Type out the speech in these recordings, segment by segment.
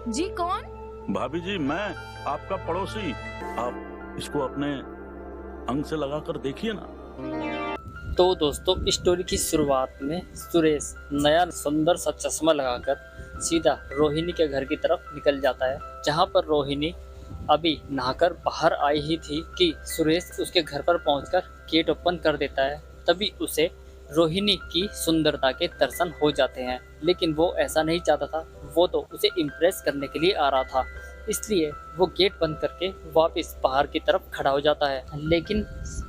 जी कौन? भाभी जी, मैं आपका पड़ोसी। आप इसको अपने अंग से लगा कर देखिए ना। तो दोस्तों, स्टोरी की शुरुआत में सुरेश नया सुंदर सा चश्मा लगाकर सीधा रोहिणी के घर की तरफ निकल जाता है, जहां पर रोहिणी अभी नहाकर बाहर आई ही थी कि सुरेश उसके घर पर पहुंचकर गेट ओपन कर देता है। तभी उसे रोहिणी की सुंदरता के दर्शन हो जाते हैं, लेकिन वो ऐसा नहीं चाहता था। वो तो उसे इम्प्रेस करने के लिए आ रहा था, इसलिए वो गेट बंद करके वापस बाहर की तरफ खड़ा हो जाता है। लेकिन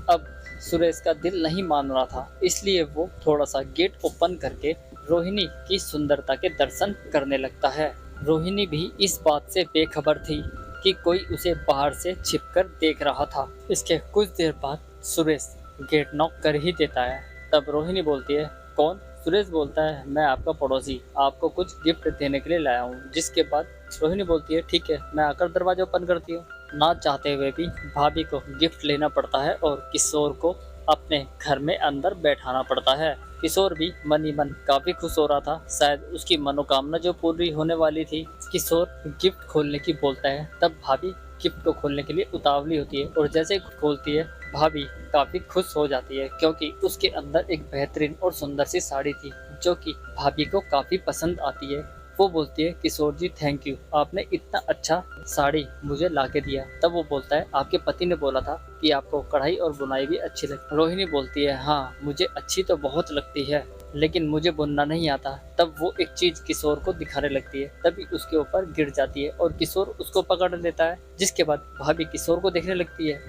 अब सुरेश का दिल नहीं मान रहा था, इसलिए वो थोड़ा सा गेट ओपन करके रोहिणी की सुंदरता के दर्शन करने लगता है। रोहिणी भी इस बात से बेखबर थी कि कोई उसे बाहर से छिपकर देख रहा था। इसके कुछ देर बाद सुरेश गेट नॉक कर ही देता है। तब रोहिणी बोलती है, कौन? सुरेश बोलता है, मैं आपका पड़ोसी, आपको कुछ गिफ्ट देने के लिए लाया हूँ। जिसके बाद रोहिणी बोलती है, ठीक है, मैं आकर दरवाजा ओपन करती हूँ। ना चाहते हुए भी भाभी को गिफ्ट लेना पड़ता है और किशोर को अपने घर में अंदर बैठाना पड़ता है। किशोर भी मन ही मन काफी खुश हो रहा था, शायद उसकी मनोकामना जो पूरी होने वाली थी। किशोर गिफ्ट खोलने की बोलता है, तब भाभी गिफ्ट को खोलने के लिए उतावली होती है और जैसे ही खोलती है भाभी काफी खुश हो जाती है, क्योंकि उसके अंदर एक बेहतरीन और सुंदर सी साड़ी थी जो कि भाभी को काफी पसंद आती है। वो बोलती है, किशोर जी थैंक यू, आपने इतना अच्छा साड़ी मुझे ला के दिया। तब वो बोलता है, आपके पति ने बोला था कि आपको कढ़ाई और बुनाई भी अच्छी लगती। रोहिणी बोलती है, हाँ मुझे अच्छी तो बहुत लगती है, लेकिन मुझे बुनना नहीं आता। तब वो एक चीज किशोर को दिखाने लगती है, तभी उसके ऊपर गिर जाती है और किशोर उसको पकड़ लेता है। जिसके बाद भाभी किशोर को देखने लगती है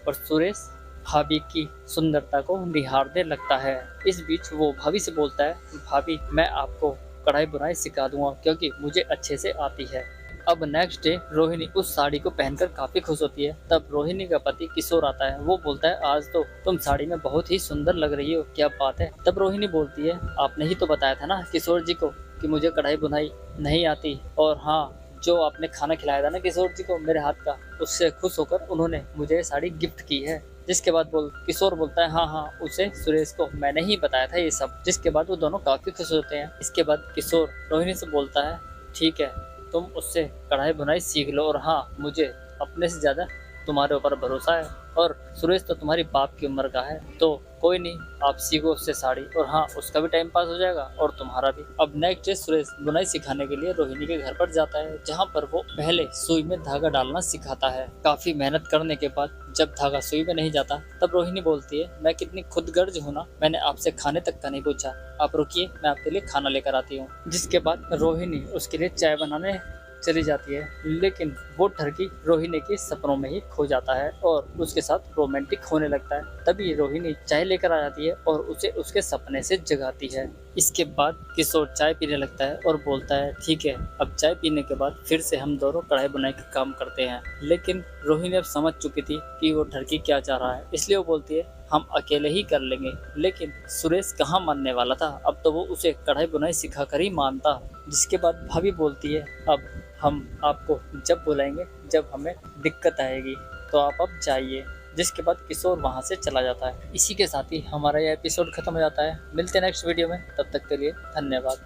और सुरेश भाभी की सुंदरता को निहारने लगता है। इस बीच वो भाभी से बोलता है, भाभी मैं आपको कढ़ाई बुनाई सिखा दूंगा क्योंकि मुझे अच्छे से आती है। अब नेक्स्ट डे रोहिणी उस साड़ी को पहनकर काफी खुश होती है। तब रोहिणी का पति किशोर आता है। वो बोलता है, आज तो तुम साड़ी में बहुत ही सुंदर लग रही हो, क्या बात है? तब रोहिणी बोलती है, आपने ही तो बताया था ना किशोर जी को कि मुझे कढ़ाई बुनाई नहीं आती, और हाँ जो आपने खाना खिलाया था ना किशोर जी को मेरे हाथ का, उससे खुश होकर उन्होंने मुझे साड़ी गिफ्ट की है। जिसके बाद किशोर बोलता है, हाँ हाँ उसे सुरेश को मैंने ही बताया था ये सब। जिसके बाद वो दोनों काफी खुश होते हैं। इसके बाद किशोर रोहिणी से बोलता है, ठीक है तुम उससे कढ़ाई बुनाई सीख लो, और हाँ मुझे अपने से ज्यादा तुम्हारे ऊपर भरोसा है, और सुरेश तो तुम्हारी बाप की उम्र का है, तो कोई नहीं आप सीखो उससे साड़ी, और हाँ उसका भी टाइम पास हो जाएगा और तुम्हारा भी। अब नेक्स्ट डे सुरेश बुनाई सिखाने के लिए रोहिणी के घर पर जाता है, जहाँ पर वो पहले सुई में धागा डालना सिखाता है। काफी मेहनत करने के बाद जब धागा सुई में नहीं जाता, तब रोहिणी बोलती है, मैं कितनी खुदगर्ज हूँ ना, मैंने आपसे खाने तक का नहीं पूछा, आप रुकिए मैं आपके लिए खाना लेकर आती हूँ। जिसके बाद रोहिणी उसके लिए चाय बनाने चली जाती है, लेकिन वो ठरकी रोहिणी के सपनों में ही खो जाता है और उसके साथ रोमांटिक होने लगता है। तभी रोहिणी चाय लेकर आ जाती है और उसे उसके सपने से जगाती है। इसके बाद किशोर चाय पीने लगता है और बोलता है, ठीक है अब चाय पीने के बाद फिर से हम दोनों कढ़ाई बुनाई का काम करते हैं। लेकिन रोहिणी अब समझ चुकी थी कि वो ठरकी क्या चाह रहा है, इसलिए वो बोलती है, हम अकेले ही कर लेंगे। लेकिन सुरेश कहाँ मानने वाला था, अब तो वो उसे कढ़ाई बुनाई सिखा कर ही मानता। जिसके बाद भाभी बोलती है, अब हम आपको जब बुलाएंगे जब हमें दिक्कत आएगी, तो आप अब जाइए। जिसके बाद किशोर वहां से चला जाता है। इसी के साथ ही हमारा यह एपिसोड खत्म हो जाता है। मिलते हैं नेक्स्ट वीडियो में, तब तक के लिए धन्यवाद।